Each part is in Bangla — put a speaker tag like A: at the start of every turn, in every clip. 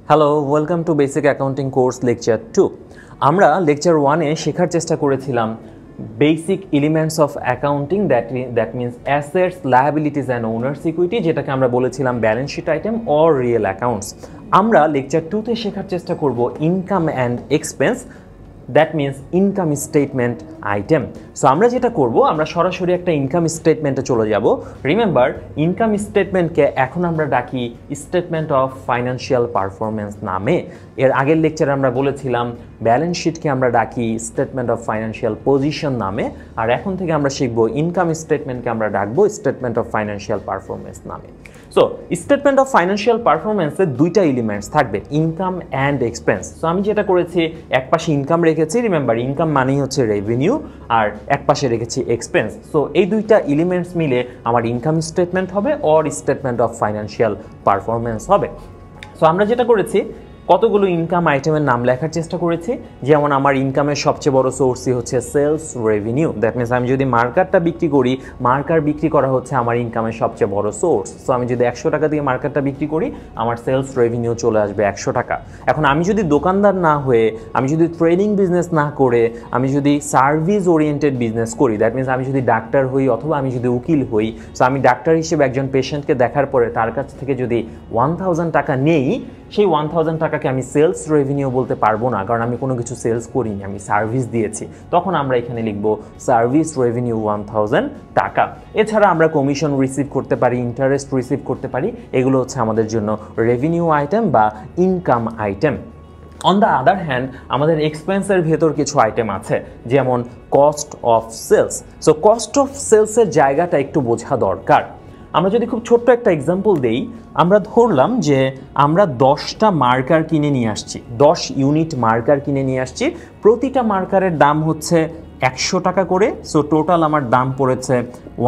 A: Hello, welcome to basic accounting course lecture 2। আমরা লেকচার 1-এ শেখার চেষ্টা করেছিলাম basic elements of accounting, that means assets, liabilities and owners' equity, যেটাকে আমরা বলেছিলাম balance sheet item or real accounts. আমরা লেকচার 2-তে শেখার চেষ্টা করব income and expense, that means income statement item. So আমরা যেটা করব, আমরা সরাসরি একটা ইনকাম স্টেটমেন্টে চলে যাব। রিমেম্বার, ইনকাম স্টেটমেন্টকে এখন আমরা ডাকি স্টেটমেন্ট অফ ফাইন্যান্সিয়াল পারফরমেন্স নামে। এর আগের লেকচারে আমরা বলেছিলাম ব্যালেন্স শিটকে আমরা ডাকি স্টেটমেন্ট অফ ফাইন্যান্সিয়াল পজিশন নামে, আর এখন থেকে আমরা শিখব ইনকাম স্টেটমেন্টকে আমরা ডাকবো স্টেটমেন্ট অফ ফাইন্যান্সিয়াল পারফরমেন্স নামে। সো স্টেটমেন্ট অফ ফাইন্যান্সিয়াল পারফরমেন্সের দুইটা এলিমেন্টস থাকবে, ইনকাম অ্যান্ড এক্সপেন্স। সো আমি যেটা করেছি, এক পাশে ইনকাম রেখেছি, রিমেম্বার ইনকাম মানেই হচ্ছে রেভিনিউ, আর এক পাশে রেখেছি এক্সপেন্স। সো এই দুইটা এলিমেন্টস মিলে আমার ইনকাম স্টেটমেন্ট হবে or statement of financial performance হবে। সো আমরা যেটা করেছি, কতগুলো ইনকাম আইটেমের নাম লেখার চেষ্টা করেছি। যেমন আমার ইনকামের সবচেয়ে বড় সোর্সই হচ্ছে সেলস রেভিনিউ, দ্যাট মিনস আমি যদি মার্কারটা বিক্রি করি, মার্কার বিক্রি করা হচ্ছে আমার ইনকামের সবচেয়ে বড় সোর্স। সো আমি যদি 100 টাকা দিয়ে মার্কারটা বিক্রি করি, আমার সেলস রেভিনিউ চলে আসবে 100 টাকা। এখন আমি যদি দোকানদার না হয়ে, আমি যদি ট্রেডিং বিজনেস না করে, আমি যদি সার্ভিস ওরিয়েন্টেড বিজনেস করি, দ্যাট মিনস আমি যদি ডাক্তার হই অথবা আমি যদি উকিল হই, সো আমি ডাক্তার হিসেবে একজন পেশেন্টকে দেখার পরে তার কাছ থেকে যদি 1000 টাকা নেই, সেই 1000 টাকাকে আমি সেলস রেভিনিউ বলতে পারবো না, কারণ আমি কোনো কিছু সেলস করিনি, আমি সার্ভিস দিয়েছি। তখন আমরা এখানে লিখবো সার্ভিস রেভিনিউ 1000 টাকা। এছাড়া আমরা কমিশন রিসিভ করতে পারি, ইন্টারেস্ট রিসিভ করতে পারি, এগুলো হচ্ছে আমাদের জন্য রেভিনিউ আইটেম বা income item. On the other hand, আমাদের এক্সপেন্সের ভেতর কিছু আইটেম আছে, যেমন cost of sales. So cost of সেলসের জায়গাটা একটু বোঝা দরকার। আমরা যদি খুব ছোট্ট একটা এক্সাম্পল দেই, আমরা ধরলাম যে আমরা 10টা মার্কার কিনে নিয়ে আসছি, 10 ইউনিট মার্কার কিনে নিয়ে আসছি, প্রতিটা মার্কারের দাম হচ্ছে 100 টাকা করে। সো টোটাল আমার দাম পড়েছে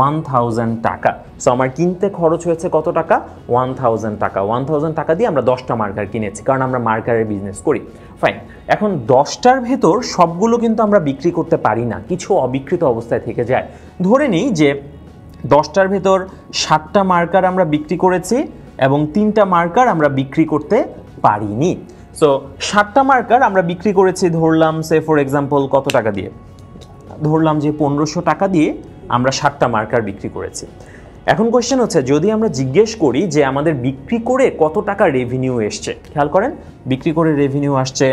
A: 1000 টাকা। সো আমার কিনতে খরচ হয়েছে কত টাকা? 1000 টাকা। 1000 টাকা দিয়ে আমরা 10টা মার্কার কিনেছি, কারণ আমরা মার্কারের বিজনেস করি। ফাইন, এখন 10টার ভেতর সবগুলো কিন্তু আমরা বিক্রি করতে পারি না, কিছু অবিকৃত অবস্থায় থেকে যায়। ধরে নিই যে 10টার ভেতর 7টা মার্কার আমরা বিক্রি করেছি এবং 3টা মার্কার আমরা বিক্রি করতে পারিনি। সো 7টা মার্কার আমরা বিক্রি করেছি, ধরলাম সে ফর এক্সাম্পল কত টাকা দিয়ে, ধরলাম যে 1500 টাকা দিয়ে আমরা 7টা মার্কার বিক্রি করেছি। এখন কোয়েশ্চেন হচ্ছে, যদি আমরা জিজ্ঞেস করি যে আমাদের বিক্রি করে কত টাকা রেভিনিউ এসছে, খেয়াল করেন, বিক্রি করে রেভিনিউ আসছে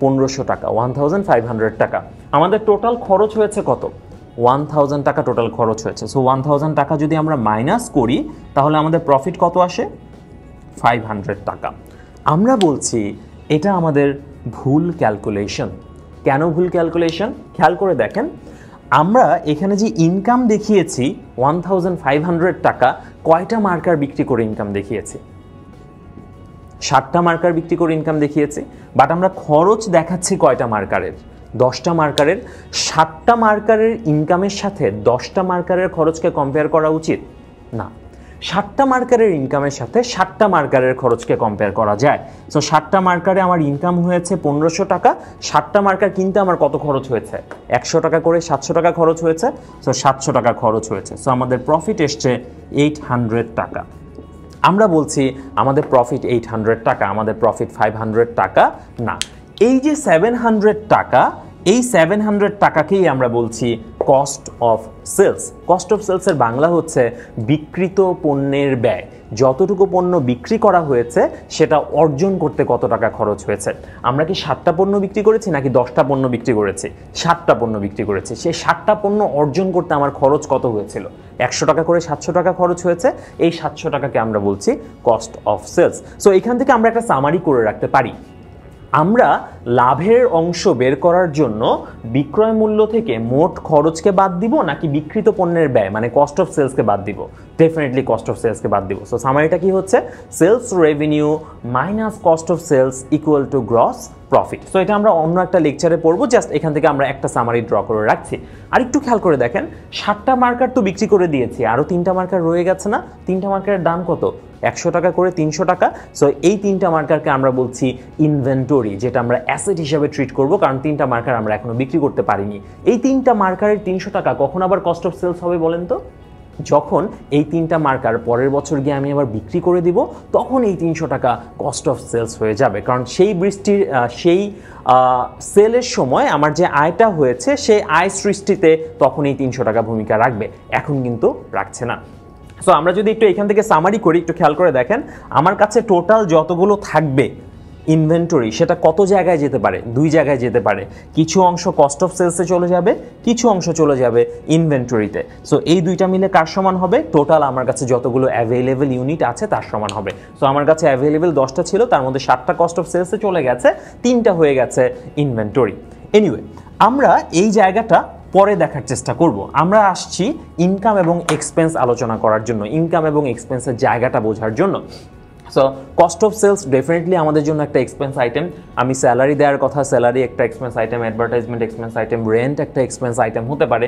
A: 1500 টাকা, 1500 টাকা। আমাদের টোটাল খরচ হয়েছে কত? 1000 টাকা টোটাল খরচ হয়েছে। সো 1000 টাকা যদি আমরা মাইনাস করি, তাহলে আমাদের প্রফিট কত আসে? 500 টাকা। আমরা বলছি এটা আমাদের ভুল ক্যালকুলেশন। কেন ভুল ক্যালকুলেশন? খেয়াল করে দেখেন, আমরা এখানে যে ইনকাম দেখিয়েছি 1500 টাকা, কয়টা মার্কার বিক্রি করে ইনকাম দেখিয়েছি? 7টা মার্কার বিক্রি করে ইনকাম দেখিয়েছি। বাট আমরা খরচ দেখাচ্ছি কয়টা মার্কারের? 10টা মার্কারের। 7টা মার্কারের ইনকামের সাথে 10টা মার্কারের খরচকে কম্পেয়ার করা উচিত না। 7টা মার্কারের ইনকামের সাথে 7টা মার্কারের খরচকে কম্পেয়ার করা যায়। সো 7টা মার্কারে আমার ইনকাম হয়েছে 1500 টাকা, 7টা মার্কার কিনতে আমার কত খরচ হয়েছে? 100 টাকা করে 700 টাকা খরচ হয়েছে। সো 700 টাকা খরচ হয়েছে। সো আমাদের প্রফিট এসছে 800 টাকা। আমরা বলছি আমাদের প্রফিট 800 টাকা, আমাদের প্রফিট 500 টাকা না। এই যে 700 টাকা, এই 700 টাকাকেই আমরা বলছি cost of sales. Cost of সেলসের বাংলা হচ্ছে বিক্রিত পণ্যের ব্যয়। যতটুকু পণ্য বিক্রি করা হয়েছে সেটা অর্জন করতে কত টাকা খরচ হয়েছে। আমরা কি 7টা পণ্য বিক্রি করেছি নাকি 10টা পণ্য বিক্রি করেছি? 7টা পণ্য বিক্রি করেছি। সেই 7টা পণ্য অর্জন করতে আমার খরচ কত হয়েছিল? 100 টাকা করে 700 টাকা খরচ হয়েছে। এই 700 টাকাকে আমরা বলছি কস্ট অফ সেলস। সো এখান থেকে আমরা একটা সামারি করে রাখতে পারি। আমরা লাভের অংশ বের করার জন্য বিক্রয় মূল্য থেকে মোট খরচকে বাদ দিব নাকি বিক্রিত পণ্যের ব্যয় মানে কস্ট অফ সেলসকে বাদ দিব? ডেফিনেটলি কস্ট অফ সেলসকে বাদ দিব। সো সামারিটা কি হচ্ছে? Sales revenue minus cost of sales equal to gross profit. So এটা আমরা অন্য একটা লেকচারে পড়বো, জাস্ট এখান থেকে আমরা একটা সামারি ড্র করে রাখছি। আর একটু খেয়াল করে দেখেন, 7টা মার্কার তো বিক্রি করে দিয়েছি, আরও 3টা মার্কার রয়ে গেছে না? 3টা মার্কারের দাম কত? 100 টাকা করে 300 টাকা। সো এই 3টা মার্কারকে আমরা বলছি ইনভেন্টরি, যেটা আমরা অ্যাসেট হিসেবে ট্রিট করব, কারণ 3টা মার্কার আমরা এখনো বিক্রি করতে পারিনি। এই 3টা মার্কারের 300 টাকা কখন আবার কস্ট অফ সেলস হবে বলেন তো? যখন এই 3টা মার্কার পরের বছর গিয়ে আমি আবার বিক্রি করে দিব, তখন এই 300 টাকা কস্ট অফ সেলস হয়ে যাবে। কারণ সেই সেলের সময় আমার যে আয়টা হয়েছে সেই আয় সৃষ্টিতে তখন এই 300 টাকা ভূমিকা রাখবে, এখন কিন্তু রাখছে না। সো আমরা যদি একটু এখান থেকে সামারি করি, একটু খেয়াল করে দেখেন আমার কাছে টোটাল যতগুলো থাকবে ইনভেন্টরি, সেটা কত জায়গায় যেতে পারে? 2 জায়গায় যেতে পারে। কিছু অংশ কস্ট অফ সেলসে চলে যাবে, কিছু অংশ চলে যাবে ইনভেন্টরিতে। সো এই 2টা মিলে কার সমান হবে? টোটাল আমার কাছে যতগুলো অ্যাভেলেবল ইউনিট আছে তার সমান হবে। সো আমার কাছে অ্যাভেলেবল 10টা ছিল, তার মধ্যে 7টা কস্ট অফ সেলসে চলে গেছে, 3টা হয়ে গেছে ইনভেন্টরি। এনিওয়ে, আমরা এই জায়গাটা পরে দেখার চেষ্টা করব। আমরা আসছি ইনকাম এবং এক্সপেন্স আলোচনা করার জন্য, ইনকাম এবং এক্সপেন্সের জায়গাটা বোঝার জন্য। So cost of sales definitely আমাদের জন্য একটা এক্সপেন্স আইটেম। আমি স্যালারি দেওয়ার কথা, স্যালারি একটা expense item, advertisement expense item, rent একটা এক্সপেন্স আইটেম হতে পারে।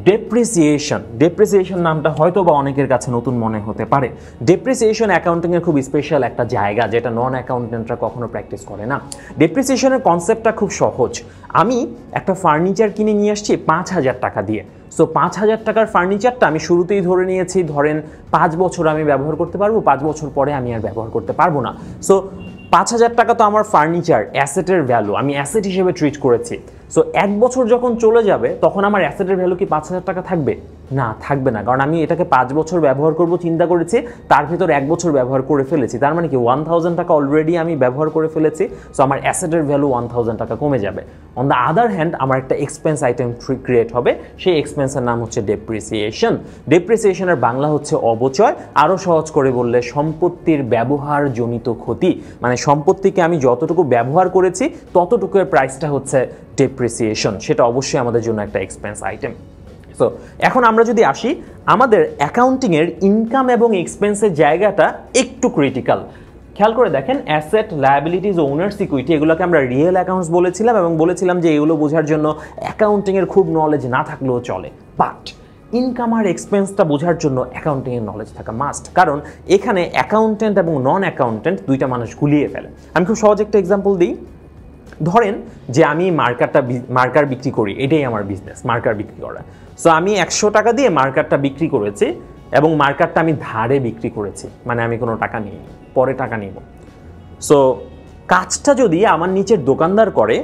A: ডেপ্রিসিয়েশন নামটা হয়তো বা অনেকের কাছে নতুন মনে হতে পারে। ডেপ্রিসিয়েশন অ্যাকাউন্টিংয়ের খুব স্পেশাল একটা জায়গা, যেটা নন অ্যাকাউন্টেন্টরা কখনো প্র্যাকটিস করে না। ডেপ্রিসিয়েশনের কনসেপ্টটা খুব সহজ। আমি একটা ফার্নিচার কিনে নিয়ে আসছি 5,000 টাকা দিয়ে। সো 5,000 টাকার ফার্নিচারটা আমি শুরুতেই ধরে নিয়েছি, ধরেন 5 বছর আমি ব্যবহার করতে পারবো, 5 বছর পরে আমি আর ব্যবহার করতে পারবো না। সো 5,000 টাকা তো আমার ফার্নিচার অ্যাসেটের ভ্যালু, আমি অ্যাসেট হিসেবে ট্রিট করেছি। সো 1 বছর যখন চলে যাবে তখন আমার অ্যাসেটের ভ্যালু কি 5,000 টাকা থাকবে? না, থাকবে না, কারণ আমি এটাকে 5 বছর ব্যবহার করব চিন্তা করেছি, তার ভিতর 1 বছর ব্যবহার করে ফেলেছি, তার মানে কি 1,000 টাকা অলরেডি আমি ব্যবহার করে ফেলেছি। সো আমার অ্যাসেটের ভ্যালু 1,000 টাকা কমে যাবে। অন দ্য আদার হ্যান্ড আমার একটা এক্সপেন্স আইটেম ক্রিয়েট হবে, সেই এক্সপেন্সের নাম হচ্ছে ডেপ্রিসিয়েশন। ডেপ্রিসিয়েশনের বাংলা হচ্ছে অবচয়, আরও সহজ করে বললে সম্পত্তির ব্যবহারজনিত ক্ষতি। মানে সম্পত্তিকে আমি যতটুকু ব্যবহার করেছি ততটুকুর প্রাইসটা হচ্ছে ডেপ্রিসিয়েশন, সেটা অবশ্যই আমাদের জন্য একটা এক্সপেন্স আইটেম। সো এখন আমরা যদি আসি, আমাদের অ্যাকাউন্টিংয়ের ইনকাম এবং এক্সপেন্সের জায়গাটা একটু ক্রিটিক্যাল। খেয়াল করে দেখেন, অ্যাসেট, লায়াবিলিটিস, ওনার্স ইকুইটি, এগুলোকে আমরা রিয়েল অ্যাকাউন্টস বলেছিলাম এবং বলেছিলাম যে এগুলো বোঝার জন্য অ্যাকাউন্টিংয়ের খুব নলেজ না থাকলেও চলে। বাট ইনকাম আর এক্সপেন্সটা বোঝার জন্য অ্যাকাউন্টিংয়ের নলেজ থাকা মাস্ট, কারণ এখানে অ্যাকাউন্টেন্ট এবং নন অ্যাকাউন্টেন্ট দুইটা মানুষ গুলিয়ে ফেলে। আমি খুব সহজ একটা এক্সাম্পল দিই। ধরেন যে আমি মার্কার বিক্রি করি, এটাই আমার বিজনেস, মার্কার বিক্রি করা। সো আমি 100 টাকা দিয়ে মার্কারটা বিক্রি করেছি এবং মার্কারটা আমি ধারে বিক্রি করেছি, মানে আমি কোনো টাকা নিইনি, পরে টাকা নিব। সো কাজটা যদি আমার নিচের দোকানদার করে,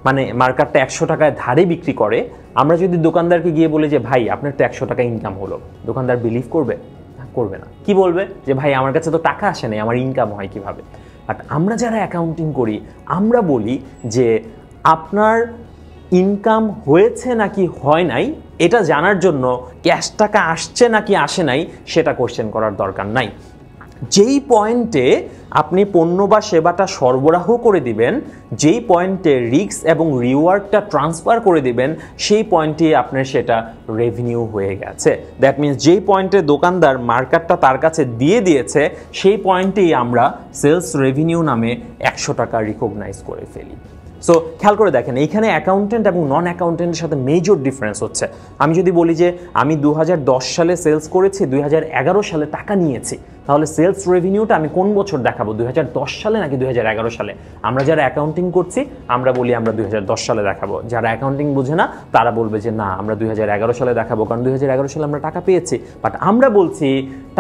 A: মানে মার্কারটা 100 টাকায় ধারে বিক্রি করে, আমরা যদি দোকানদারকে গিয়ে বলি যে ভাই আপনার তো 100 টাকা ইনকাম হলো, দোকানদার বিলিভ করবে? করবে না। কি বলবে? যে ভাই আমার কাছে তো টাকা আসে নাই, আমার ইনকাম হয় কিভাবে? বাট আমরা যারা অ্যাকাউন্টিং করি, আমরা বলি যে আপনার ইনকাম হয়েছে নাকি হয় নাই এটা জানার জন্য ক্যাশ টাকা আসছে নাকি আসে নাই সেটা কোশ্চেন করার দরকার নাই। যেই পয়েন্টে আপনি পণ্য বা সেবাটা সরবরাহ করে দিবেন, যেই পয়েন্টে রিস্ক এবং রিওয়ার্ডটা ট্রান্সফার করে দিবেন, সেই পয়েন্টে আপনার সেটা রেভিনিউ হয়ে গেছে। দ্যাট মিনস যেই পয়েন্টে দোকানদার মার্কেটটা তার কাছে দিয়ে দিয়েছে, সেই পয়েন্টেই আমরা সেলস রেভিনিউ নামে 100 টাকা রিকগনাইজ করে ফেলি। সো খেয়াল করে দেখেন, এইখানে অ্যাকাউন্টেন্ট এবং নন অ্যাকাউন্টেন্টের সাথে মেজর ডিফারেন্স হচ্ছে। আমি যদি বলি যে আমি 2010 সালে সেলস করেছি, 2011 সালে টাকা নিয়েছি, তাহলে সেলস রেভিনিউটা আমি কোন বছর দেখাবো, 2010 সালে নাকি 2011 সালে? আমরা যারা অ্যাকাউন্টিং করছি আমরা বলি আমরা 2010 সালে দেখাবো। যারা অ্যাকাউন্টিং বোঝে না তারা বলবে যে না, আমরা 2011 সালে দেখাবো, কারণ 2011 সালে আমরা টাকা পেয়েছি। বাট আমরা বলছি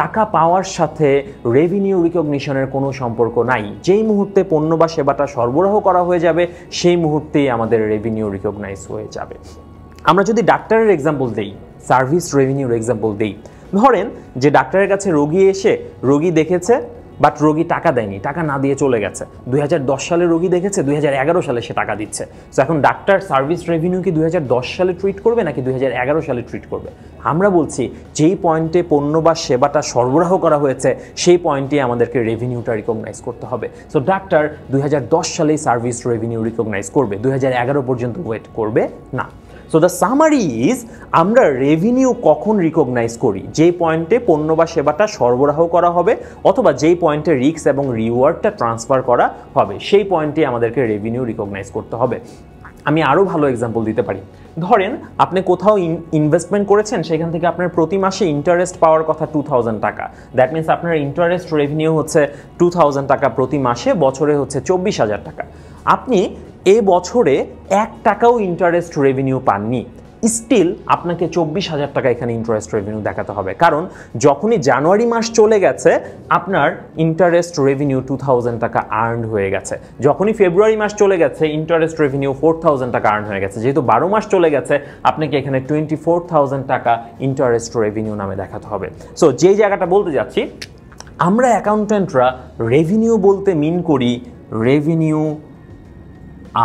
A: টাকা পাওয়ার সাথে রেভিনিউ রিকগনিশনের কোনো সম্পর্ক নাই। যেই মুহূর্তে পণ্য বা সেবাটা সরবরাহ করা হয়ে যাবে, সেই মুহূর্তেই আমাদের রেভিনিউ রিকগনাইজ হয়ে যাবে। আমরা যদি ডাক্তারের এক্সাম্পল দেই, সার্ভিস রেভিনিউর এক্সাম্পল দেই, ধরেন যে ডাক্তারের কাছে রোগী এসে রোগী দেখেছে, বাট রোগী টাকা দেয়নি, টাকা না দিয়ে চলে গেছে। 2010 সালে রোগী দেখেছে, 2011 সালে সে টাকা দিচ্ছে। সো এখন ডাক্তার সার্ভিস রেভিনিউ কি 2010 সালে ট্রিট করবে নাকি 2011 সালে ট্রিট করবে? আমরা বলছি যেই পয়েন্টে পণ্য বা সেবাটা সরবরাহ করা হয়েছে, সেই পয়েন্টে আমাদেরকে রেভিনিউটা রিকগনাইজ করতে হবে। সো ডাক্তার 2010 সালেই সার্ভিস রেভিনিউ রিকগনাইজ করবে, 2011 পর্যন্ত ওয়েট করবে না। সো দ্য সামারি ইজ, আমরা রেভিনিউ কখন রিকগনাইজ করি? যেই পয়েন্টে পণ্য বা সেবাটা সরবরাহ করা হবে অথবা যেই পয়েন্টে রিস্ক এবং রিওয়ার্ডটা ট্রান্সফার করা হবে, সেই পয়েন্টে আমাদেরকে রেভিনিউ রিকগনাইজ করতে হবে। আমি আরও ভালো এক্সাম্পল দিতে পারি। ধরেন আপনি কোথাও ইনভেস্টমেন্ট করেছেন, সেখান থেকে আপনার প্রতি মাসে ইন্টারেস্ট পাওয়ার কথা 2000 টাকা। দ্যাট মিনস আপনার ইন্টারেস্ট রেভিনিউ হচ্ছে 2000 টাকা প্রতি মাসে, বছরে হচ্ছে 24,000 টাকা। আপনি এ বছরে 1 টাকাও ইন্টারেস্ট রেভিনিউ পাননি। স্টিল আপনাকে 24,000 টাকা এখানে ইন্টারেস্ট রেভিনিউ দেখাতে হবে, কারণ যখনই জানুয়ারি মাস চলে গেছে আপনার ইন্টারেস্ট রেভিনিউ 2,000 টাকা আর্নড হয়ে গেছে, যখনই ফেব্রুয়ারি মাস চলে গেছে ইন্টারেস্ট রেভিনিউ 4,000 টাকা আর্ন হয়ে গেছে, যেহেতু 12 মাস চলে গেছে আপনাকে এখানে 24,000 টাকা ইন্টারেস্ট রেভিনিউ নামে দেখাতে হবে। সো যেই জায়গাটা বলতে যাচ্ছি, আমরা অ্যাকাউন্টেন্টরা রেভিনিউ বলতে মিন করি রেভিনিউ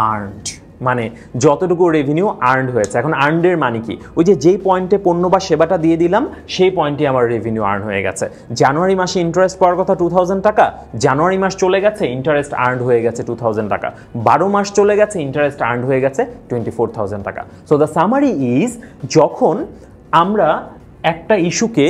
A: আর্নড, মানে যতটুকু রেভিনিউ আর্নড হয়েছে। এখন আর্নডের মানে কি? ওই যে যেই পয়েন্টে পণ্য বা সেবাটা দিয়ে দিলাম সেই পয়েন্টে আমার রেভিনিউ আর্ন হয়ে গেছে। জানুয়ারি মাসে ইন্টারেস্ট পাওয়ার কথা 2,000 টাকা, জানুয়ারি মাস চলে গেছে ইন্টারেস্ট আর্নড হয়ে গেছে 2,000 টাকা, 12 মাস চলে গেছে ইন্টারেস্ট আর্নড হয়ে গেছে 24,000 টাকা। সো দ্য সামারি ইজ, যখন আমরা একটা ইস্যুকে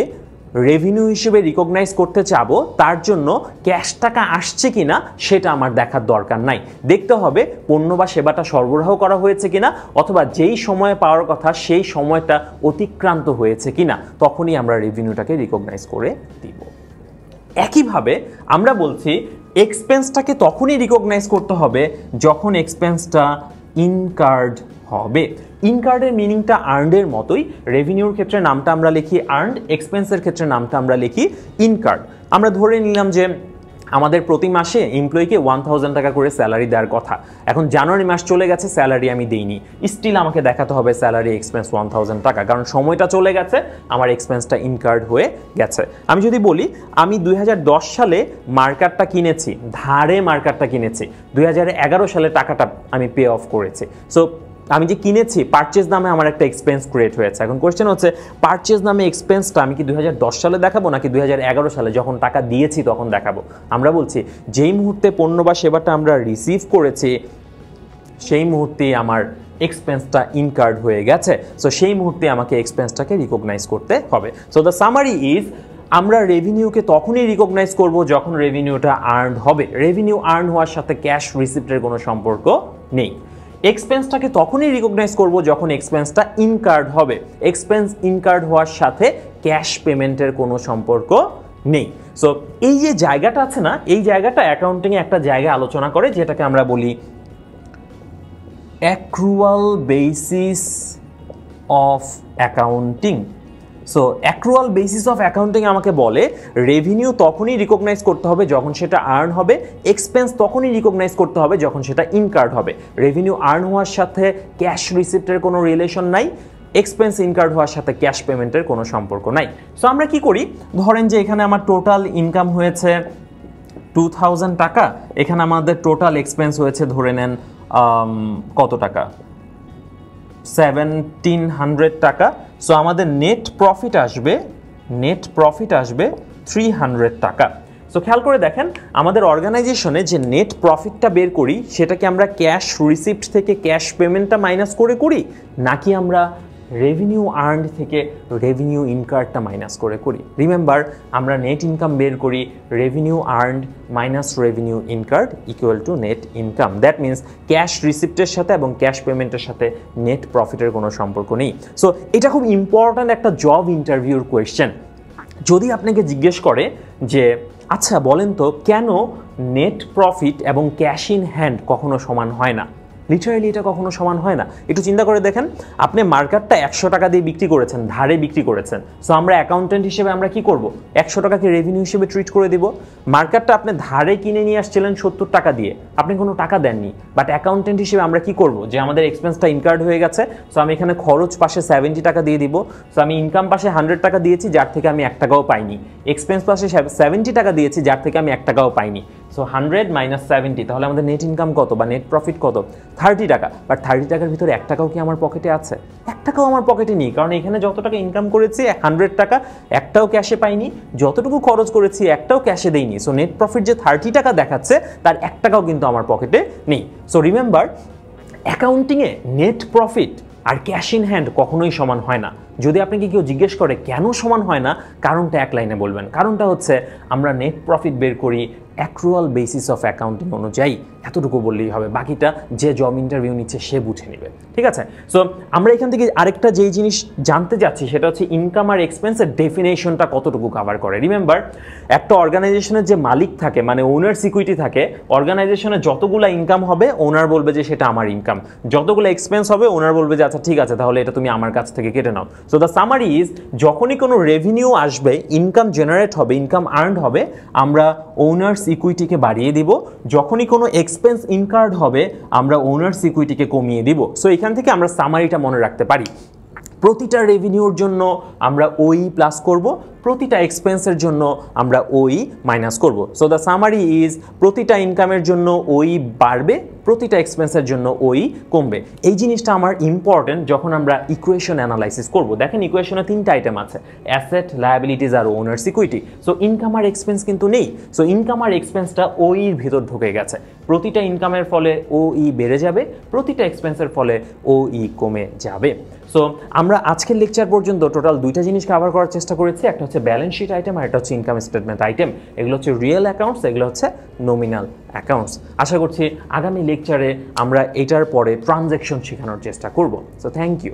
A: রেভিনিউ হিসেবে রিকগনাইজ করতে চাবো তার জন্য ক্যাশ টাকা আসছে কিনা সেটা আমার দেখার দরকার নাই, দেখতে হবে পণ্য বা সেবাটা সরবরাহ করা হয়েছে কিনা, অথবা যেই সময়ে পাওয়ার কথা সেই সময়টা অতিক্রান্ত হয়েছে কিনা, তখনই আমরা রেভিনিউটাকে রিকগনাইজ করে দিব। একইভাবে আমরা বলছি এক্সপেন্সটাকে তখনই রিকগনাইজ করতে হবে যখন এক্সপেন্সটা ইনকার্ড হবে। ইনকার্ডের মিনিংটা আর্নডের মতোই, রেভিনিউর ক্ষেত্রে নামটা আমরা লিখি আর্নড, এক্সপেন্সের ক্ষেত্রে নামটা আমরা লিখি ইনকার্ড। আমরা ধরে নিলাম যে আমাদের প্রতি মাসে এমপ্লয়িকে 1,000 টাকা করে স্যালারি দেওয়ার কথা, এখন জানুয়ারি মাস চলে গেছে স্যালারি আমি দেইনি, স্টিল আমাকে দেখাতে হবে স্যালারি এক্সপেন্স 1,000 টাকা, কারণ সময়টা চলে গেছে, আমার এক্সপেন্সটা ইনকার্ড হয়ে গেছে। আমি যদি বলি আমি 2010 সালে মার্কারটা কিনেছি, ধারে মার্কারটা কিনেছি, 2011 সালে টাকাটা আমি পে অফ করেছি। সো আমি যে কিনেছি পারচেজ নামে আমার একটা এক্সপেন্স ক্রিয়েট হয়েছে। এখন কোয়েশ্চেন হচ্ছে পারচেজ নামে এক্সপেন্সটা আমি কি 2010 সালে দেখাবো নাকি 2011 সালে যখন টাকা দিয়েছি তখন দেখাবো? আমরা বলছি যেই মুহূর্তে পণ্য বা সেবাটা আমরা রিসিভ করেছি সেই মুহূর্তেই আমার এক্সপেন্সটা ইনকার্ড হয়ে গেছে, সো সেই মুহূর্তে আমাকে এক্সপেন্সটাকে রিকগনাইজ করতে হবে। সো দ্য সামারি ইজ, আমরা রেভিনিউকে তখনই রিকগনাইজ করব যখন রেভিনিউটা আর্নড হবে। রেভিনিউ আর্ন হওয়ার সাথে ক্যাশ রিসিপ্টের কোনো সম্পর্ক নেই। এক্সপেন্সটাকে তখনই রিকগনাইজ করব যখন এক্সপেন্সটা ইনকার্ড হবে। এক্সপেন্স ইনকার্ড হওয়ার সাথে ক্যাশ পেমেন্টের কোনো সম্পর্ক নেই। সো এই যে জায়গাটা আছে না, এই জায়গাটা অ্যাকাউন্টিংয়ে একটা জায়গা আলোচনা করে যেটাকে আমরা বলি accrual basis of accounting. So accrual basis of accounting আমাকে বলে রেভিনিউ তখনই রিকগনাইজ করতে হবে যখন সেটা আর্ন হবে, এক্সপেন্স তখনই রিকগনাইজ করতে হবে যখন সেটা ইনকার্ড হবে। রেভিনিউ আর্ন হওয়ার সাথে ক্যাশ রিসিপ্টের কোনো রিলেশন নাই, এক্সপেন্স ইনকার্ড হওয়ার সাথে ক্যাশ পেমেন্টের কোনো সম্পর্ক নাই। সো আমরা কি করি, ধরেন যে এখানে আমার টোটাল ইনকাম হয়েছে 2,000 টাকা, এখানে আমাদের টোটাল এক্সপেন্স হয়েছে ধরে নেন কত টাকা, 1,700 টাকা। সো আমাদের নেট প্রফিট আসবে 300 টাকা। সো খেয়াল করে দেখেন আমাদের অর্গানাইজেশনে যে নেট প্রফিটটা বের করি সেটাকে আমরা ক্যাশ রিসিপ্ট থেকে ক্যাশ পেমেন্টটা মাইনাস করে করি, নাকি আমরা রেভিনিউ আর্নড থেকে রেভিনিউ ইনকার্ডটা মাইনাস করে করি? রিমেম্বার, আমরা নেট ইনকাম বের করি revenue earned minus revenue incurred equal to net income. That means cash রিসিপ্টের সাথে এবং ক্যাশ পেমেন্টের সাথে নেট প্রফিটের কোনো সম্পর্ক নেই। সো এটা খুব ইম্পর্ট্যান্ট একটা জব ইন্টারভিউর কোয়েশ্চেন। যদি আপনাকে জিজ্ঞেস করে যে আচ্ছা বলেন তো কেন নেট প্রফিট এবং ক্যাশ ইন হ্যান্ড কখনো সমান হয় না, লিটারালি এটা কখনো সমান হয় না। একটু চিন্তা করে দেখেন, আপনি মার্কেটটা 100 টাকা দিয়ে বিক্রি করেছেন, ধারে বিক্রি করেছেন। সো আমরা অ্যাকাউন্টেন্ট হিসেবে আমরা কি করব, 100 টাকাকে রেভিনিউ হিসেবে ট্রিট করে দিব। মার্কেটটা আপনি ধারে কিনে নিয়ে আসছিলেন 70 টাকা দিয়ে, আপনি কোনো টাকা দেননি, বাট অ্যাকাউন্টেন্ট হিসেবে আমরা কি করব, যে আমাদের এক্সপেন্সটা ইনকার্ড হয়ে গেছে, সো আমি এখানে খরচ পাশে 70 টাকা দিয়ে দিব। সো আমি ইনকাম পাশে 100 টাকা দিয়েছি যার থেকে আমি 1 টাকাও পাইনি, এক্সপেন্স পাশে 70 টাকা দিয়েছি যার থেকে আমি 1 টাকাও পাইনি। সো 100 মাইনাস 70, তাহলে আমাদের নেট ইনকাম কত বা নেট প্রফিট কত, 30 টাকা। বাট 30 টাকার ভিতরে 1 টাকাও কি আমার পকেটে আছে? 1 টাকাও আমার পকেটে নেই, কারণ এখানে যত টাকা ইনকাম করেছি 100 টাকা, একটাও ক্যাশে পাইনি, যতটুকু খরচ করেছি একটাও ক্যাশে দেইনি। সো নেট প্রফিট যে 30 টাকা দেখাচ্ছে তার 1 টাকাও কিন্তু আমার পকেটে নেই। সো রিমেম্বার, অ্যাকাউন্টিংয়ে নেট প্রফিট আর ক্যাশ ইন হ্যান্ড কখনোই সমান হয় না। যদি আপনাকে কেউ জিজ্ঞেস করে কেন সমান হয় না, কারণটা এক লাইনে বলবেন। কারণটা হচ্ছে আমরা নেট প্রফিট বের করি অ্যাক্রুয়াল বেসিস অফ অ্যাকাউন্টিং অনুযায়ী, এতটুকু বললেই হবে, বাকিটা যে জব ইন্টারভিউ নিচ্ছে সে বুঝে নেবে। ঠিক আছে, সো আমরা এখান থেকে আরেকটা যেই জিনিস জানতে যাচ্ছি সেটা হচ্ছে ইনকাম আর এক্সপেন্সের ডেফিনেশনটা কতটুকু কভার করে। রিমেম্বার, একটা অর্গানাইজেশনের যে মালিক থাকে মানে ওনার্স ইকুইটি থাকে, অর্গানাইজেশনের যতগুলো ইনকাম হবে ওনার বলবে যে সেটা আমার ইনকাম, যতগুলো এক্সপেন্স হবে ওনার বলবে যে আচ্ছা ঠিক আছে তাহলে এটা তুমি আমার কাছ থেকে কেটে নাও। সো দ্য সামারি ইজ, যখনই কোনো রেভিনিউ আসবে, ইনকাম জেনারেট হবে, ইনকাম আর্নড হবে, আমরা ওনার্স ইকুইটিকে বাড়িয়ে দিব, যখনই কোনো এক্সপেন্স ইনকার্ড হবে আমরা ওনার্স ইকুইটিকে কমিয়ে দিব। সো এখান থেকে আমরা সামারিটা মনে রাখতে পারি, প্রতিটা রেভিনিউর জন্য আমরা ওই প্লাস করব, প্রতিটা এক্সপেন্সের জন্য আমরা ওই মাইনাস করব। সো দ্য সামারি ইজ, প্রতিটা ইনকামের জন্য ওই বাড়বে, প্রতিটা এক্সপেন্সের জন্য ওই কমবে। এই জিনিসটা আমার ইম্পর্টেন্ট যখন আমরা ইকুয়েশন অ্যানালাইসিস করব। দেখেন ইকুয়েশনে 3টা আইটেম আছে, অ্যাসেট, লায়াবিলিটিস আর ওনার্স ইকুইটি। সো ইনকাম আর এক্সপেন্স কিন্তু নেই। সো ইনকাম আর এক্সপেন্সটা ওইর ভিতর ঢুকে গেছে, প্রতিটা ইনকামের ফলে ওই বেড়ে যাবে, প্রতিটা এক্সপেন্সের ফলে ওই কমে যাবে। সো আমরা আজকের লেকচার পর্যন্ত টোটাল 2টা জিনিস কভার করার চেষ্টা করেছি, একটা হচ্ছে ব্যালেন্স শিট আইটেম আর একটা হচ্ছে ইনকাম স্টেটমেন্ট আইটেম। এগুলো হচ্ছে রিয়েল অ্যাকাউন্টস, এগুলো হচ্ছে নমিনাল অ্যাকাউন্টস। আশা করছি আগামী লেকচারে আমরা এটার পরে ট্রানজ্যাকশন শেখানোর চেষ্টা করব। So thank you.